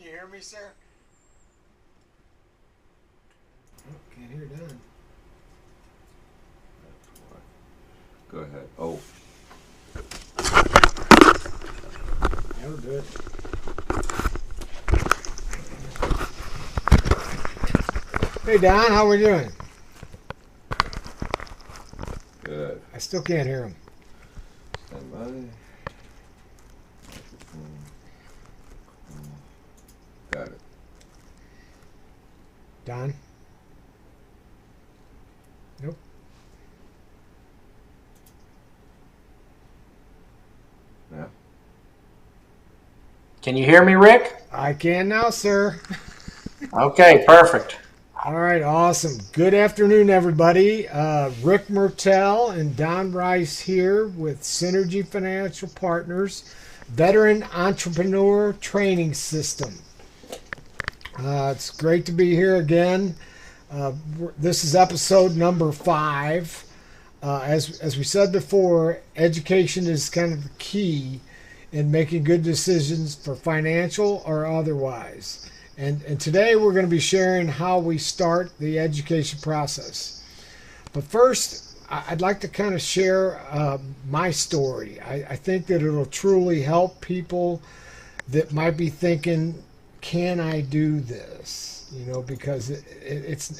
you hear me, sir? Oh, can't hear Don. Go ahead. Oh, That'll do it. Hey Don, how we doing? good. I still can't hear him. Stand by. Got it. Don? Nope. Now. Can you hear me, Rick? I can now, sir. Okay, perfect. All right, awesome. Good afternoon, everybody. Rick Mertell and Don Rice here with Synergy Financial Partners, Veteran Entrepreneur Training System. It's great to be here again. This is episode number 5. As we said before, education is kind of the key in making good decisions for financial or otherwise. And today we're going to be sharing how we start the education process. But first, I'd like to kind of share my story. I think that it'll truly help people that might be thinking, can I do this? You know, because it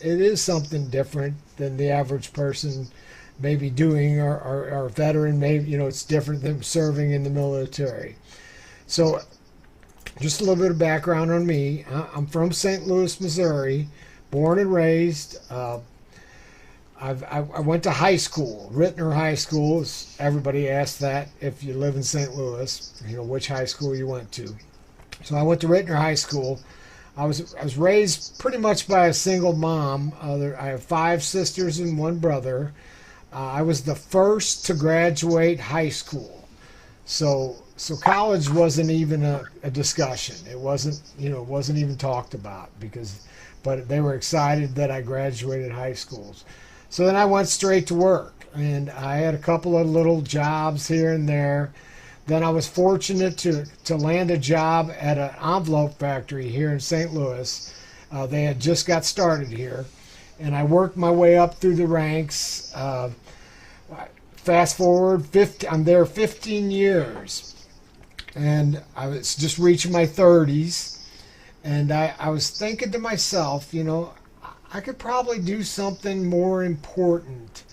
is something different than the average person may be doing, or a veteran, maybe, you know, it's different than serving in the military. So just a little bit of background on me. I'm from St. Louis, Missouri, born and raised. I went to high school, Rittner High School. Everybody asks that if you live in St. Louis, you know, which high school you went to. So I went to Rittner High School. I was raised pretty much by a single mom. I have 5 sisters and 1 brother. I was the first to graduate high school. So college wasn't even a discussion. It wasn't, you know, it wasn't even talked about but they were excited that I graduated high schools. So then I went straight to work, and I had a couple of little jobs here and there. Then I was fortunate to land a job at an envelope factory here in St. Louis. They had just got started here, and I worked my way up through the ranks. Fast forward, I'm there 15 years, and I was just reaching my 30s, and I was thinking to myself, you know, I could probably do something more important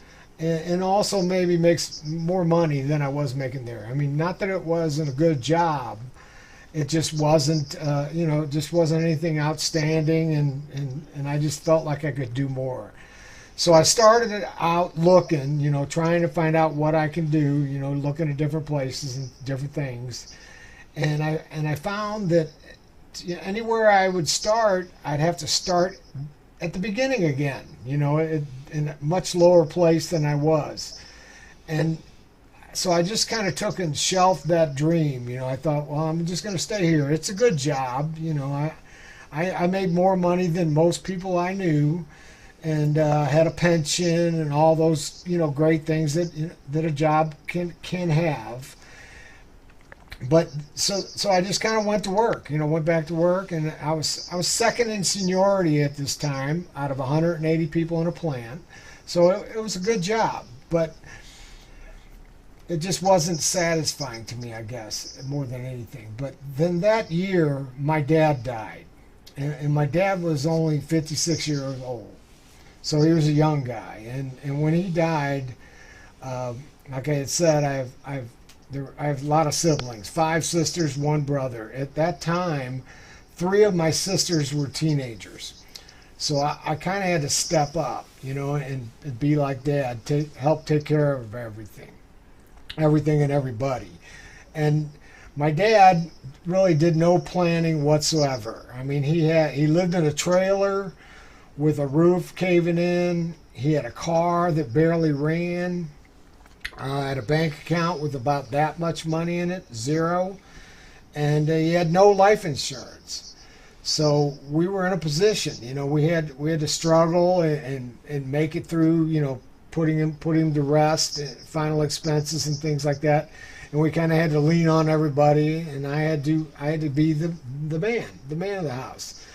and also maybe makes more money than I was making there. I mean, not that it wasn't a good job. It just wasn't, you know, it just wasn't anything outstanding, and I just felt like I could do more. So I started out looking, you know, trying to find out what I can do, you know, looking at different places and different things. And I found that anywhere I would start, I'd have to start at the beginning again, you know, in a much lower place than I was. And so I just kind of took and shelved that dream. You know, I thought, well, I'm just going to stay here. It's a good job. You know, I made more money than most people I knew, and had a pension and all those, you know, great things that, you know, that a job can have. But so I just kind of went to work, you know, went back to work, and I was second in seniority at this time out of 180 people in a plant. So it was a good job, but it just wasn't satisfying to me, I guess, more than anything. But then that year, my dad died, and my dad was only 56 years old. So he was a young guy, and when he died, like I had said, I have a lot of siblings, 5 sisters, 1 brother. At that time, 3 of my sisters were teenagers, so I kind of had to step up, you know, and be like Dad, help take care of everything and everybody. And my dad really did no planning whatsoever. I mean, he lived in a trailer with a roof caving in. He had a car that barely ran. Had a bank account with about that much money in it, 0. And he had no life insurance. So we were in a position, you know, we had to struggle and make it through, you know, putting him to rest, final expenses and things like that. And we kind of had to lean on everybody, and I had to be the man of the house.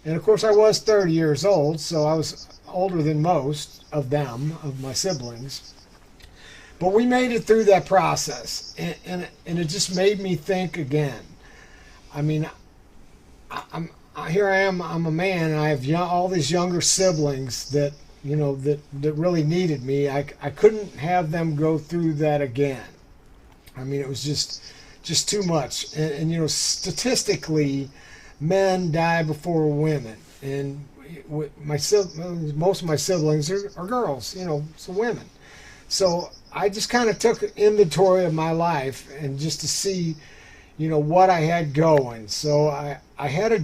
And of course, I was 30 years old, so I was older than most of them, of my siblings. But we made it through that process, and it just made me think again. I mean, here I am. I'm a man, and I have all these younger siblings that that really needed me. I couldn't have them go through that again. I mean, it was just too much. And statistically, men die before women, and most of my siblings are girls. So women. So I just kind of took inventory of my life and just to see, what I had going. So I had a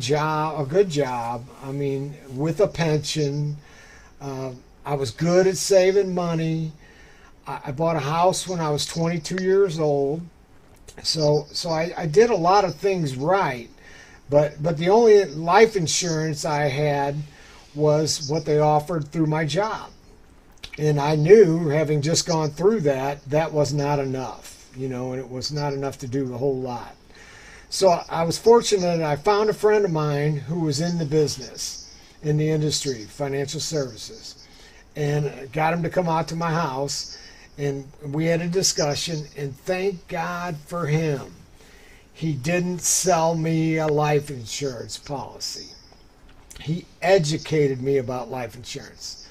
good job. I mean, with a pension. I was good at saving money. I bought a house when I was 22 years old. So I did a lot of things right. But the only life insurance I had was what they offered through my job. And I knew, having just gone through that was not enough, and it was not enough to do a whole lot. So I was fortunate. I found a friend of mine who was in the business, in the industry, financial services, and got him to come out to my house, and we had a discussion, and thank God for him. He didn't sell me a life insurance policy. He educated me about life insurance.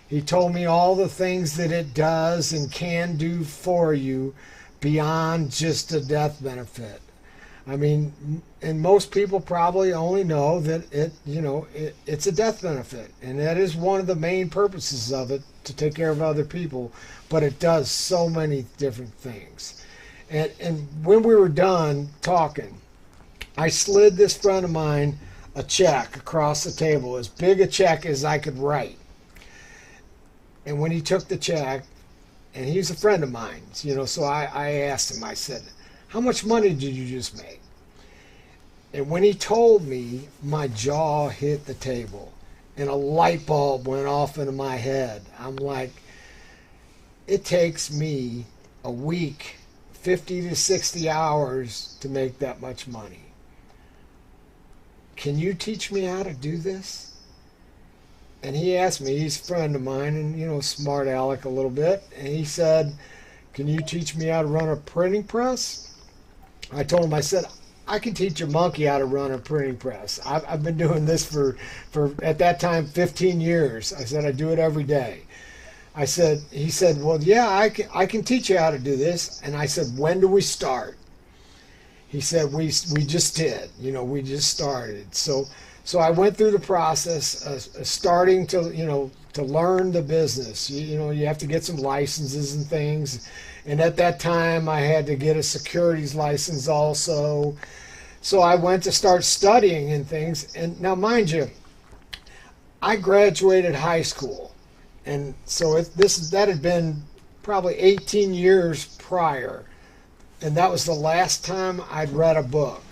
He told me all the things that it does and can do for you beyond just a death benefit. I mean, and most people probably only know that it's a death benefit, and that is one of the main purposes of it, to take care of other people, but it does so many different things. And when we were done talking, I slid this friend of mine a check across the table, as big a check as I could write. And when he took the check, and he's a friend of mine, so I asked him, I said, "How much money did you just make?" And when he told me, my jaw hit the table, and a light bulb went off into my head. I'm like, it takes me a week, 50 to 60 hours to make that much money. Can you teach me how to do this? And he asked me, he's a friend of mine, and smart aleck a little bit, and he said, "Can you teach me how to run a printing press?" I told him, I said, "I can teach a monkey how to run a printing press. I've been doing this for at that time 15 years. I said, I do it every day. He said, "Well, yeah, I can teach you how to do this." And I said, "When do we start?" He said, we just did. We just started. So I went through the process of starting to learn the business. You have to get some licenses and things. And at that time, I had to get a securities license also. So I went to start studying and things. And now, mind you, I graduated high school. And so that had been probably 18 years prior. And that was the last time I'd read a book,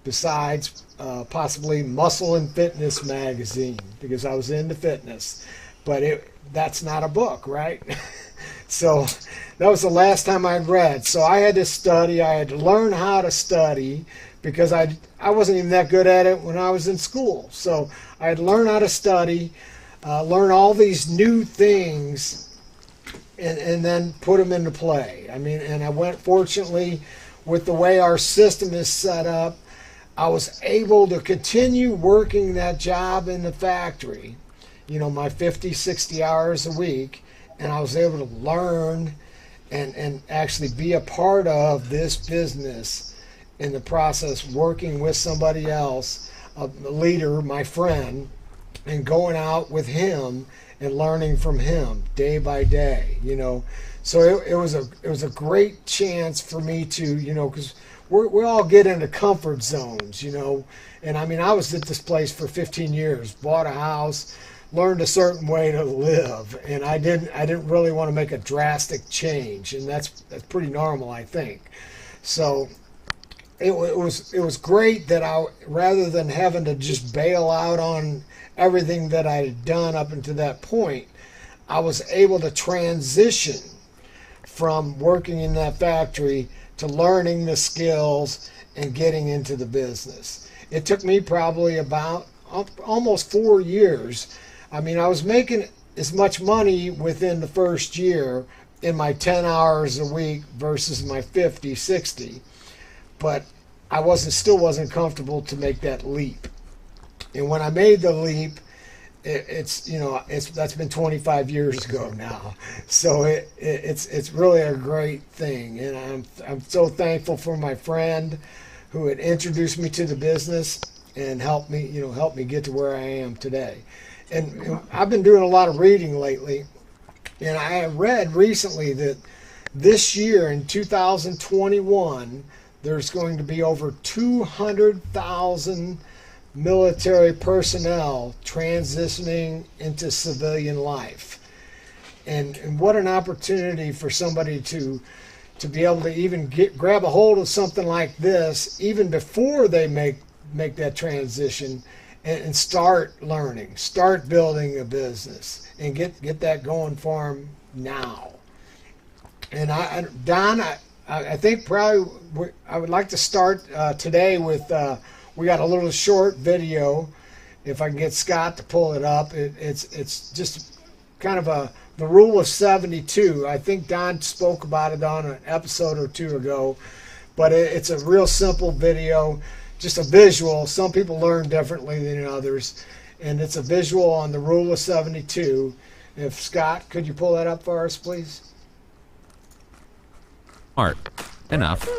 besides possibly Muscle and Fitness magazine, because I was into fitness. But that's not a book, right? So that was the last time I read. So I had to study. I had to learn how to study, because I wasn't even that good at it when I was in school. So I had to learn how to study, learn all these new things, and then put them into play. I mean, and I went, fortunately, with the way our system is set up, I was able to continue working that job in the factory, my 50, 60 hours a week, and I was able to learn and actually be a part of this business in the process, working with somebody else, a leader, my friend, and going out with him and learning from him day by day, So it was a great chance for me to, because we all get into comfort zones, And I mean, I was at this place for 15 years, bought a house, learned a certain way to live, and I didn't really want to make a drastic change, and that's pretty normal, I think. So it was great that rather than having to just bail out on everything that I had done up until that point, I was able to transition from working in that factory to learning the skills and getting into the business. It took me probably about almost 4 years. I mean, I was making as much money within the first year in my 10 hours a week versus my 50, 60. But I still wasn't comfortable to make that leap. And when I made the leap, that's been 25 years ago now. So it's really a great thing. And I'm so thankful for my friend who had introduced me to the business and helped me get to where I am today. And I've been doing a lot of reading lately, and I read recently that this year in 2021, there's going to be over 200,000 military personnel transitioning into civilian life. And what an opportunity for somebody to be able to even grab a hold of something like this even before they make that transition and start learning, start building a business, and get that going for them now. And Don, I think probably I would like to start today with we got a little short video. If I can get Scott to pull it up, it's just kind of the rule of 72. I think Don spoke about it on an episode or two ago, but it's a real simple video. Just a visual. Some people learn differently than others, and it's a visual on the rule of 72. If Scott, could you pull that up for us, please? Smart. Enough.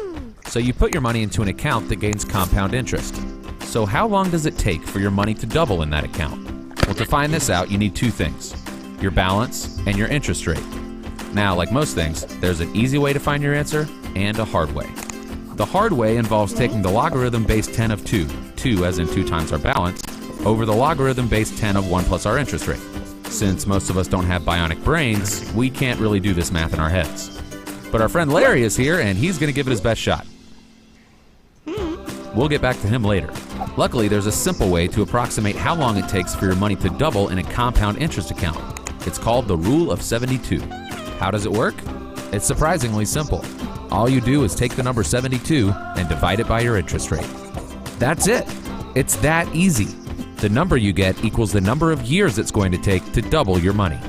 So you put your money into an account that gains compound interest. So how long does it take for your money to double in that account? Well, to find this out, you need two things: your balance and your interest rate. Now, like most things, there's an easy way to find your answer and a hard way. The hard way involves taking the logarithm base 10 of 2 as in 2 times our balance, over the logarithm base 10 of 1 plus our interest rate. Since most of us don't have bionic brains, we can't really do this math in our heads. But our friend Larry is here, and he's going to give it his best shot. We'll get back to him later. Luckily, there's a simple way to approximate how long it takes for your money to double in a compound interest account. It's called the Rule of 72. How does it work? It's surprisingly simple. All you do is take the number 72 and divide it by your interest rate. That's it. It's that easy. The number you get equals the number of years it's going to take to double your money.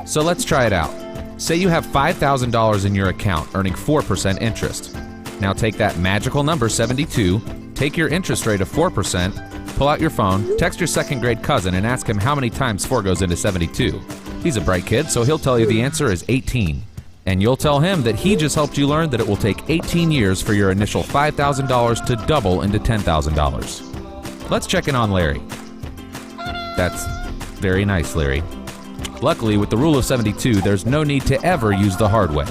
So let's try it out. Say you have $5,000 in your account earning 4% interest. Now take that magical number 72, take your interest rate of 4%, pull out your phone, text your second grade cousin and ask him how many times 4 goes into 72. He's a bright kid, so he'll tell you the answer is 18. And you'll tell him that he just helped you learn that it will take 18 years for your initial $5,000 to double into $10,000. Let's check in on Larry. That's very nice, Larry. Luckily, with the rule of 72, there's no need to ever use the hard way.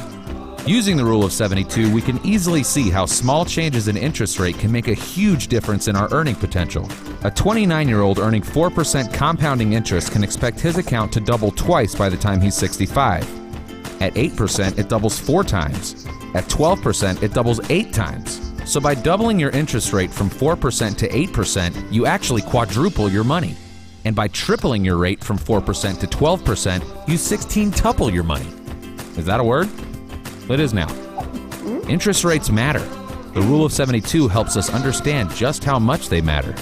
Using the rule of 72, we can easily see how small changes in interest rate can make a huge difference in our earning potential. A 29-year-old earning 4% compounding interest can expect his account to double twice by the time he's 65. At 8%, it doubles 4 times. At 12%, it doubles 8 times. So by doubling your interest rate from 4% to 8%, you actually quadruple your money. And by tripling your rate from 4% to 12%, you 16-tuple your money. Is that a word? It is now. Interest rates matter. The rule of 72 helps us understand just how much they matter.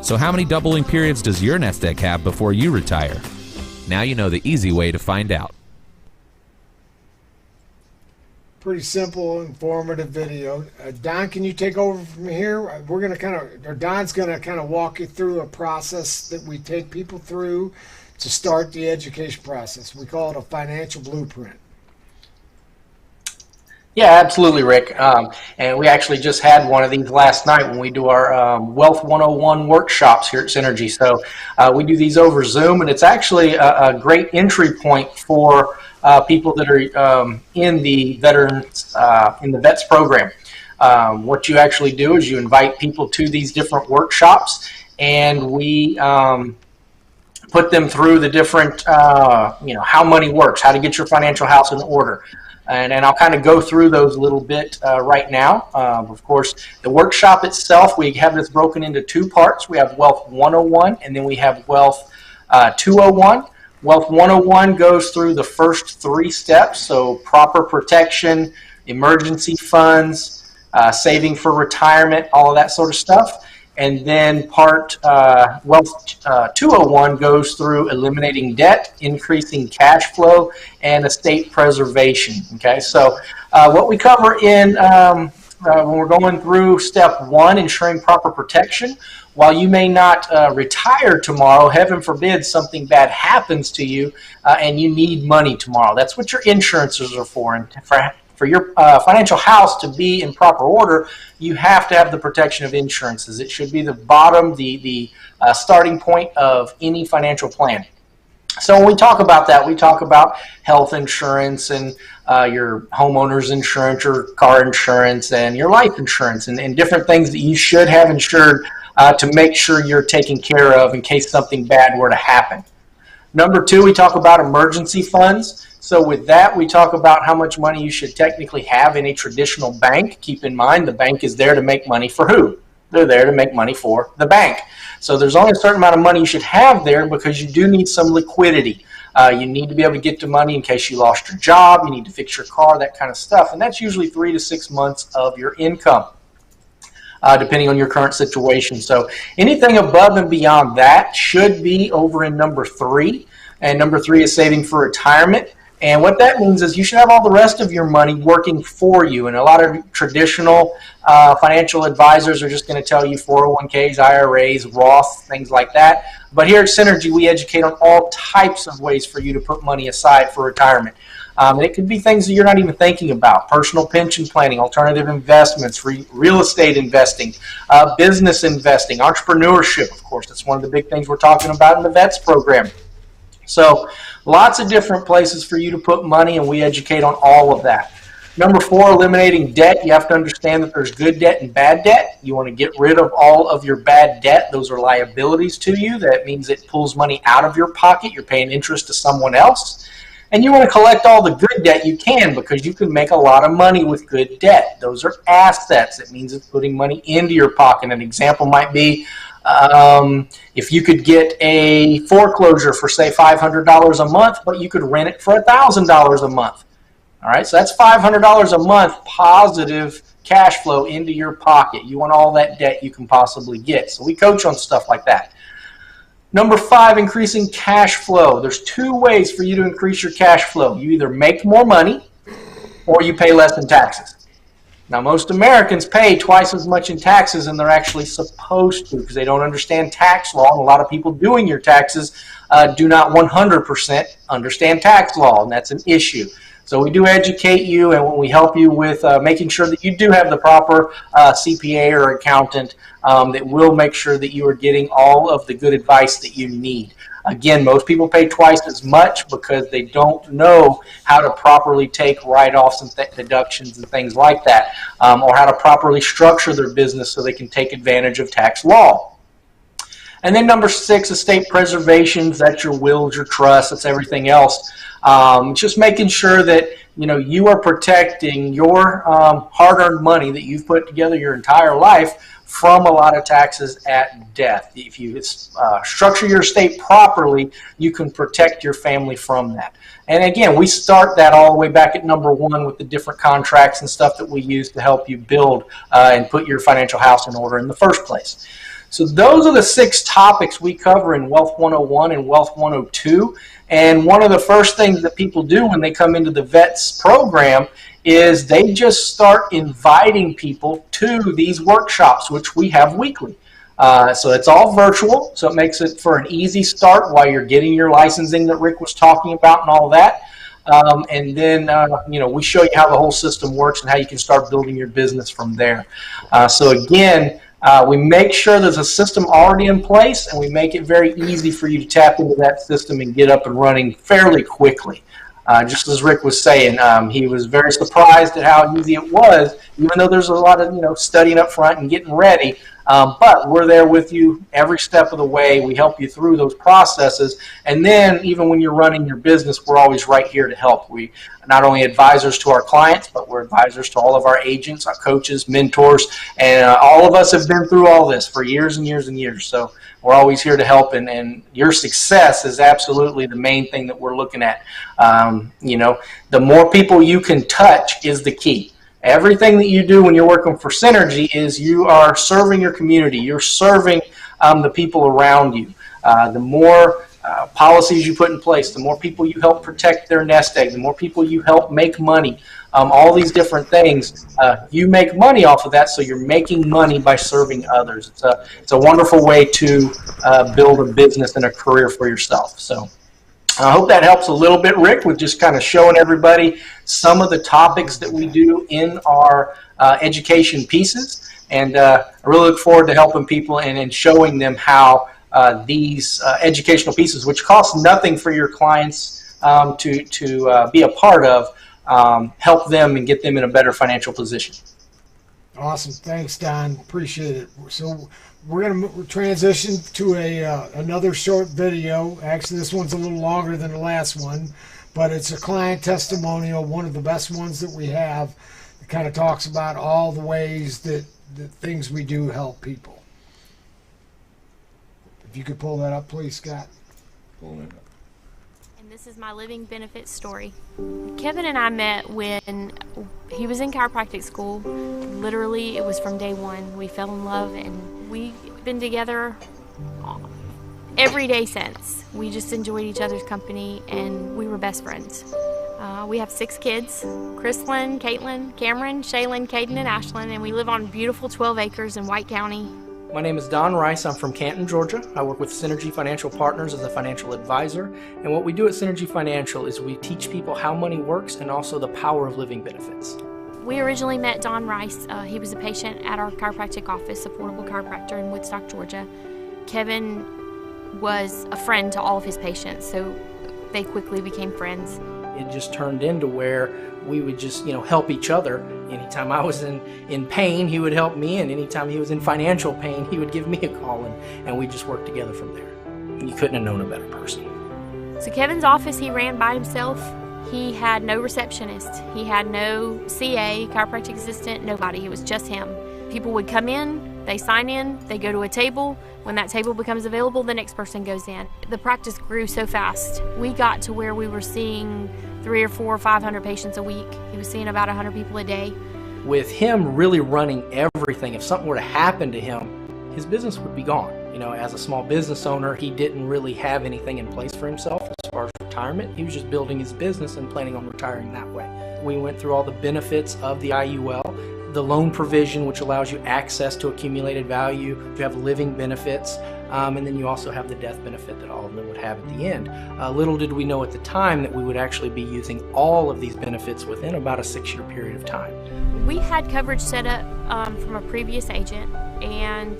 So how many doubling periods does your nest egg have before you retire? Now you know the easy way to find out. Pretty simple, informative video. Don, can you take over from here? We're going to Don's going to kind of walk you through a process that we take people through to start the education process. We call it a financial blueprint. Yeah, absolutely, Rick. And we actually just had one of these last night when we do our Wealth 101 workshops here at Synergy. So we do these over Zoom, and it's actually a great entry point for people that are in the veterans, in the VETS program. What you actually do is you invite people to these different workshops, and we put them through the different, how money works, how to get your financial house in order. And I'll kind of go through those a little bit right now. Of course, the workshop itself, we have this broken into 2 parts. We have Wealth 101, and then we have Wealth 201. Wealth 101 goes through the first 3 steps, so proper protection, emergency funds, saving for retirement, all of that sort of stuff. And then Wealth 201 goes through eliminating debt, increasing cash flow, and estate preservation. Okay, so what we cover in when we're going through step 1, ensuring proper protection, while you may not retire tomorrow, heaven forbid something bad happens to you and you need money tomorrow. That's what your insurances are for. And for your financial house to be in proper order, you have to have the protection of insurances. It should be the bottom, the starting point of any financial plan. So when we talk about that, we talk about health insurance and your homeowner's insurance, your car insurance, and your life insurance, and different things that you should have insured to make sure you're taken care of in case something bad were to happen. Number 2, we talk about emergency funds. So with that, we talk about how much money you should technically have in a traditional bank. Keep in mind, the bank is there to make money for who? They're there to make money for the bank. So there's only a certain amount of money you should have there because you do need some liquidity. You need to be able to get to money in case you lost your job, you need to fix your car, that kind of stuff. And that's usually 3 to 6 months of your income, depending on your current situation. So anything above and beyond that should be over in number 3. And number 3 is saving for retirement. And what that means is you should have all the rest of your money working for you. And a lot of traditional financial advisors are just going to tell you 401ks, IRAs, Roth, things like that. But here at Synergy, we educate on all types of ways for you to put money aside for retirement. And it could be things that you're not even thinking about: personal pension planning, alternative investments, real estate investing, business investing, entrepreneurship, of course. That's one of the big things we're talking about in the V.E.T.S program. So lots of different places for you to put money, and we educate on all of that. Number 4, eliminating debt. You have to understand that there's good debt and bad debt. You want to get rid of all of your bad debt. Those are liabilities to you. That means it pulls money out of your pocket. You're paying interest to someone else. And you want to collect all the good debt you can, because you can make a lot of money with good debt. Those are assets. It means it's putting money into your pocket. An example might be if you could get a foreclosure for, say, $500 a month, but you could rent it for $1,000 a month. All right, so that's $500 a month positive cash flow into your pocket. You want all that debt you can possibly get. So we coach on stuff like that. Number 5, increasing cash flow. There's 2 ways for you to increase your cash flow. You either make more money or you pay less in taxes. Now, most Americans pay twice as much in taxes than they're actually supposed to, because they don't understand tax law. And a lot of people doing your taxes do not 100% understand tax law, and that's an issue. So we do educate you, and we help you with making sure that you do have the proper CPA or accountant that will make sure that you are getting all of the good advice that you need. Again, most people pay twice as much because they don't know how to properly take write-offs and deductions and things like that, or how to properly structure their business so they can take advantage of tax law. And then number 6, estate preservations. That's your wills, your trusts, that's everything else. Just making sure that you are protecting your hard-earned money that you've put together your entire life from a lot of taxes at death. If you structure your estate properly, you can protect your family from that. And again, we start that all the way back at number 1 with the different contracts and stuff that we use to help you build and put your financial house in order in the first place. So those are the 6 topics we cover in Wealth 101 and Wealth 102. And one of the first things that people do when they come into the V.E.T.S program is they just start inviting people to these workshops, which we have weekly. So it's all virtual, so it makes it for an easy start while you're getting your licensing that Rick was talking about and all that. And then, we show you how the whole system works and how you can start building your business from there. So again, we make sure there's a system already in place, and we make it very easy for you to tap into that system and get up and running fairly quickly. just as Rick was saying, he was very surprised at how easy it was, even though there's a lot of studying up front and getting ready. But we're there with you every step of the way. We help you through those processes. And then even when you're running your business, we're always right here to help. We not only advisors to our clients, but we're advisors to all of our agents, our coaches, mentors, and all of us have been through all this for years and years and years. So we're always here to help, and your success is absolutely the main thing that we're looking at. The more people you can touch is the key. Everything that you do when you're working for Synergy is you are serving your community. You're serving the people around you. The more policies you put in place, the more people you help protect their nest egg, the more people you help make money, all these different things, you make money off of that, so you're making money by serving others. It's a wonderful way to build a business and a career for yourself. So I hope that helps a little bit, Rick, with just kind of showing everybody some of the topics that we do in our education pieces. And I really look forward to helping people and showing them how these educational pieces, which cost nothing for your clients to be a part of, help them and get them in a better financial position. Awesome. Thanks, Don. Appreciate it. So we're going to transition to another short video. Actually, this one's a little longer than the last one, but it's a client testimonial, one of the best ones that we have. It kind of talks about all the ways that things we do help people. If you could pull that up, please, Scott. Pulling it up. And this is my living benefits story. Kevin and I met when he was in chiropractic school. Literally, it was from day one. We fell in love, and we've been together every day since. We just enjoyed each other's company, and we were best friends. We have 6 kids: Chrislyn, Caitlin, Cameron, Shaylin, Caden, and Ashlyn, and we live on beautiful 12 acres in White County. My name is Don Rice. I'm from Canton, Georgia. I work with Synergy Financial Partners as a financial advisor. And what we do at Synergy Financial is we teach people how money works and also the power of living benefits. We originally met Don Rice. He was a patient at our chiropractic office, a portable chiropractor in Woodstock, Georgia. Kevin was a friend to all of his patients, so they quickly became friends. It just turned into where we would just, help each other. Anytime I was in pain, he would help me, and anytime he was in financial pain, he would give me a call, and we just worked together from there. You couldn't have known a better person. So Kevin's office, he ran by himself. He had no receptionist. He had no CA, chiropractic assistant, nobody. It was just him. People would come in, they sign in, they go to a table. When that table becomes available, the next person goes in. The practice grew so fast. We got to where we were seeing 300 or 400 or 500 patients a week. He was seeing about 100 people a day. With him really running everything, if something were to happen to him, his business would be gone. As a small business owner, he didn't really have anything in place for himself as far as retirement. He was just building his business and planning on retiring that way. We went through all the benefits of the IUL, the loan provision, which allows you access to accumulated value. You have living benefits, and then you also have the death benefit that all of them would have at the end. Little did we know at the time that we would actually be using all of these benefits within about a 6-year period of time. We had coverage set up from a previous agent, and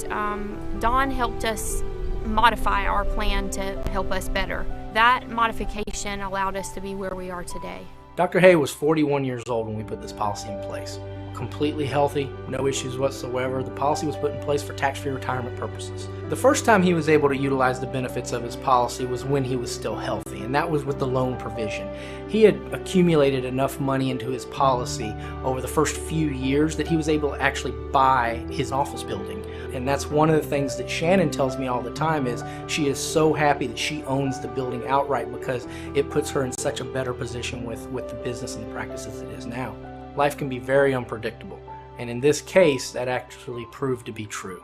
Don helped us modify our plan to help us better. That modification allowed us to be where we are today. Dr. Hay was 41 years old when we put this policy in place. Completely healthy, no issues whatsoever. The policy was put in place for tax-free retirement purposes. The first time he was able to utilize the benefits of his policy was when he was still healthy, and that was with the loan provision. He had accumulated enough money into his policy over the first few years that he was able to actually buy his office building. And that's one of the things that Shannon tells me all the time is she is so happy that she owns the building outright because it puts her in such a better position with the business and the practices it is now. Life can be very unpredictable, and in this case, that actually proved to be true.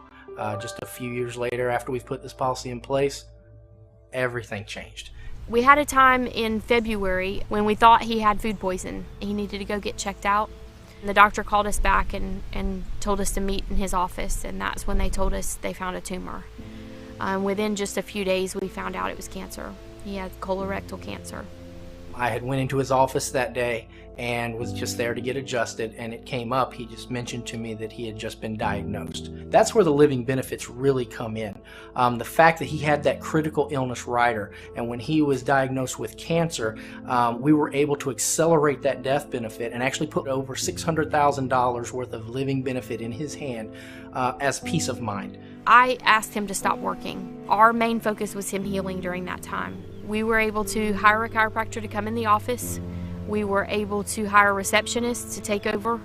Just a few years later, after we've put this policy in place, everything changed. We had a time in February when we thought he had food poison. He needed to go get checked out. The doctor called us back and told us to meet in his office, and that's when they told us they found a tumor. Within just a few days, we found out it was cancer. He had colorectal cancer. I had went into his office that day, and was just there to get adjusted, and it came up. He just mentioned to me that he had just been diagnosed. That's where the living benefits really come in. The fact that he had that critical illness rider, and when he was diagnosed with cancer, we were able to accelerate that death benefit and actually put over $600,000 worth of living benefit in his hand as peace of mind. I asked him to stop working. Our main focus was him healing during that time. We were able to hire a chiropractor to come in the office. We were able to hire receptionists to take over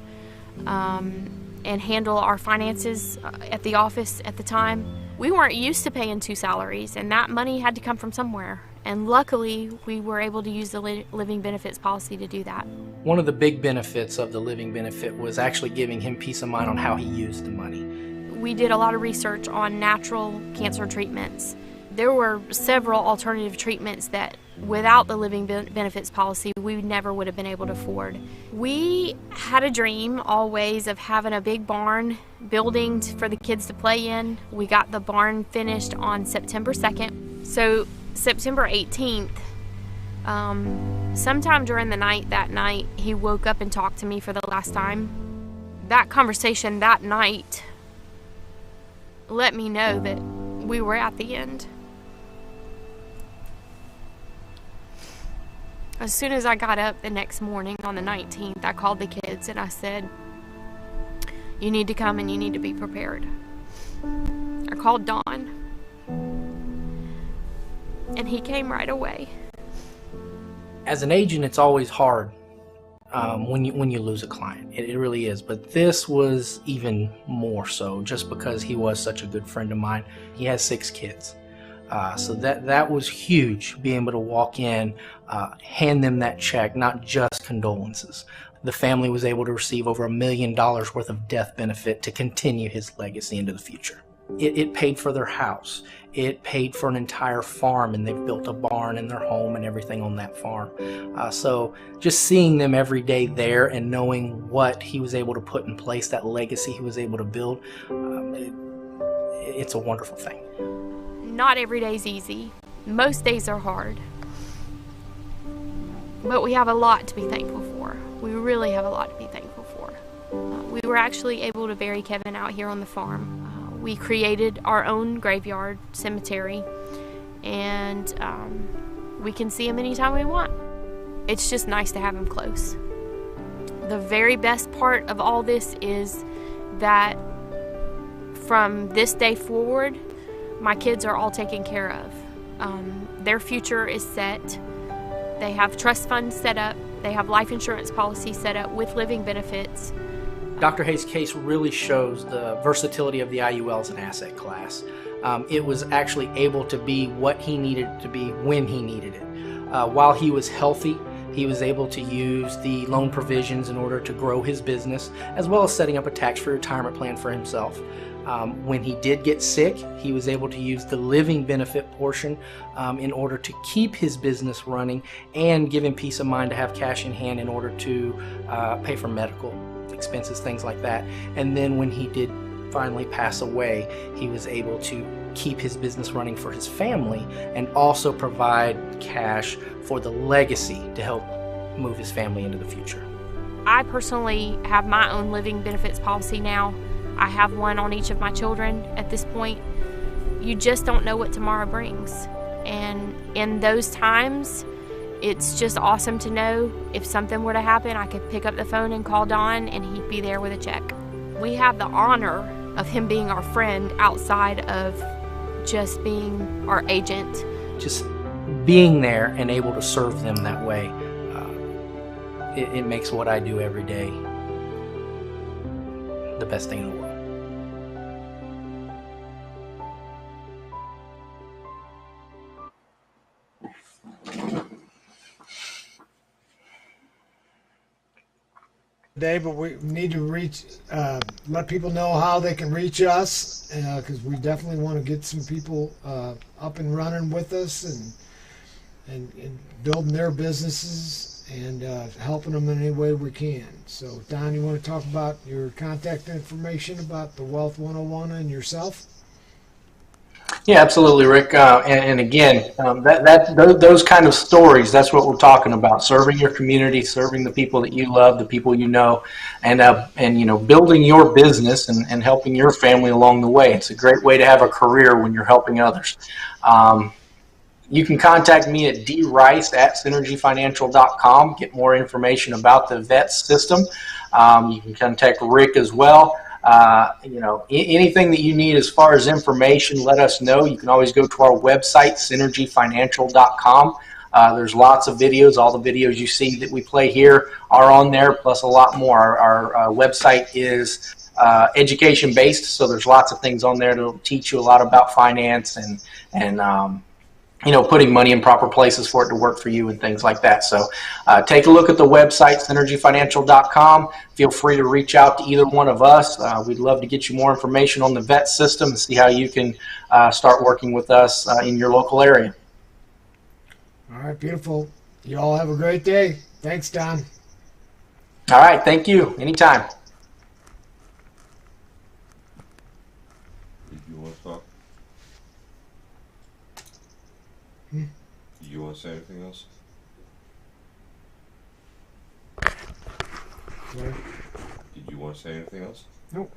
and handle our finances at the office at the time. We weren't used to paying 2 salaries, and that money had to come from somewhere. And luckily, we were able to use the living benefits policy to do that. One of the big benefits of the living benefit was actually giving him peace of mind on how he used the money. We did a lot of research on natural cancer treatments. There were several alternative treatments that without the living benefits policy, we never would have been able to afford. We had a dream always of having a big barn building for the kids to play in. We got the barn finished on September 2nd. So September 18th, sometime during the night that night, he woke up and talked to me for the last time. That conversation that night let me know that we were at the end. As soon as I got up the next morning on the 19th, I called the kids and I said, "You need to come and you need to be prepared." I called Don, and he came right away. As an agent, it's always hard when you lose a client. It really is. But this was even more so, just because he was such a good friend of mine. He has 6 kids. So that was huge, being able to walk in, hand them that check, not just condolences. The family was able to receive over $1 million worth of death benefit to continue his legacy into the future. It paid for their house. It paid for an entire farm, and they've built a barn in their home and everything on that farm. So just seeing them every day there and knowing what he was able to put in place, that legacy he was able to build, it's a wonderful thing. Not every day's easy. Most days are hard. But we have a lot to be thankful for. We really have a lot to be thankful for. We were actually able to bury Kevin out here on the farm. We created our own graveyard cemetery, and we can see him anytime we want. It's just nice to have him close. The very best part of all this is that from this day forward, my kids are all taken care of. Their future is set. They have trust funds set up. They have life insurance policies set up with living benefits. Dr. Hayes' case really shows the versatility of the IUL as an asset class. It was actually able to be what he needed to be when he needed it. While he was healthy, he was able to use the loan provisions in order to grow his business, as well as setting up a tax-free retirement plan for himself. When he did get sick, he was able to use the living benefit portion in order to keep his business running and give him peace of mind to have cash in hand in order to pay for medical expenses, things like that. And then when he did finally pass away, he was able to keep his business running for his family and also provide cash for the legacy to help move his family into the future. I personally have my own living benefits policy now. I have one on each of my children at this point. You just don't know what tomorrow brings. And in those times, it's just awesome to know if something were to happen, I could pick up the phone and call Don and he'd be there with a check. We have the honor of him being our friend outside of just being our agent. Just being there and able to serve them that way, it makes what I do every day the best thing in the world. Today, but we need to let people know how they can reach us, because we definitely want to get some people up and running with us and building their businesses and helping them in any way we can. So, Don, you want to talk about your contact information about the Wealth 101 and yourself? Yeah, absolutely, Rick. And again, those kind of stories, that's what we're talking about: serving your community, serving the people that you love, the people you know, and building your business and helping your family along the way. It's a great way to have a career when you're helping others. Um, You can contact me at drice@synergyfinancial.com. Get more information about the V.E.T.S system. You can contact Rick as well. Anything that you need as far as information, let us know. You can always go to our website, synergyfinancial.com. There's lots of videos. All the videos you see that we play here are on there, plus a lot more. Our website is education based, so there's lots of things on there that will teach you a lot about finance and putting money in proper places for it to work for you and things like that. So take a look at the website, synergyfinancial.com. Feel free to reach out to either one of us. We'd love to get you more information on the V.E.T.S system and see how you can start working with us in your local area. All right, beautiful. You all have a great day. Thanks, Don. All right, thank you. Anytime. Did you want to talk? Hmm? Do you want to say anything else? Yeah. Did you want to say anything else? Nope.